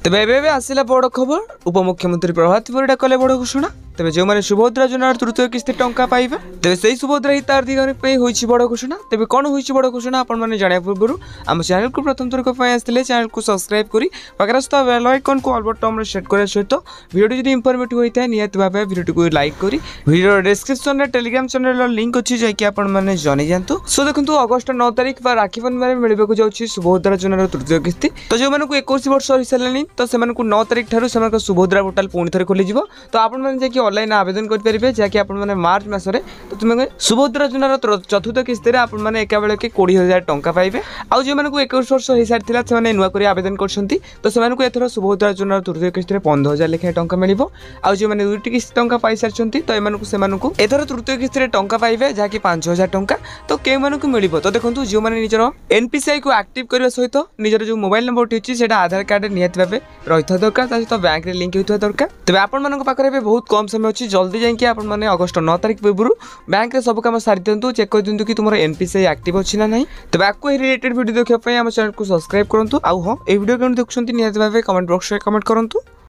तेबे एबे आसिला बड़ खबर उपमुख्यमंत्री प्रभात परिड़ा कले बड़ घोषणा। तेबे जो माने सुभद्रा योजनार तृतीय किस्ती टंका पाइबे तेबे सेही सुभद्रा हिताधिकारी पे होईछि बड़ घोषणा। तेबे कोन होईछि बड़ घोषणा आपण माने जानिया पूर्व हम चैनल को प्रथम थर को पय आस्थिले चैनल को सब्सक्राइब करी पाखरस्थ बेल आइकन को ऑल बटन रे सेट करे सहित वीडियो जदि इंफॉर्मेटिव होइता नियत भाबे वीडियो को लाइक करी वीडियो डिस्क्रिप्शन रे टेलीग्राम चैनल लिंक अछि जे कि आपण माने जानि जानतु। सो देखंतु अगस्त 9 तारिख बा राखी बंधन में मिलबे को जाउछि सुभद्रा योजनार तृतीय किस्ती। तो जो माने को 21 वर्ष होई सलानी तो से माने को 9 तारिख थारु से माने सुभद्रा पोर्टल पुणी थरे खोली जिवो। तो आपण माने जे कि ऑनलाइन आवेदन कर परिबे जे कि आपण माने मार्च मासरे तो तुमे सुभद्रा योजनार चतुर्थ किस्ती रे आपण माने एका बेले के 20000 टंका पाइबे। आ जो माने को 21 वर्ष होई सारथिला से माने नुवा करी आवेदन करछंती तो से माने को एथरो सुभद्रा योजनार तृतीय किस्ती रे 15000 लेखा टंका मिलिबो। आ जो माने दुईटी किस्ती टंका पाइ सारछंती तो एमानकु से मानकु एथरो तृतीय किस्ती रे टंका पाइबे जा कि 5000 टंका। तो के मानकु मिलिबो तो देखंतु जो माने निजर एनपीसीआई को एक्टिव करबा सहित निजर जो मोबाइल नंबर टी सेटा आधार कार्ड नियत भाबे रहिथा दरकार ता सहित बैंक रे लिंक होइथा दरकार। तबे आपण मानक पाखरे बहुत कम समय अछि जल्दी जाई कि आपण माने अगस्त 9 तारिख पूर्व बैंक रे सब काम सारि दियंतु चेक कर दियंतु कि तुमरो एनपीसीआई एक्टिव अछि ना नहीं। तबे आपको रिलेटेड वीडियो देखिया पय हम चैनल को सब्सक्राइब करंतु। आ हो ए वीडियो केन देखछंती नियत भाबे कमेंट बॉक्स रे कमेंट करंतु।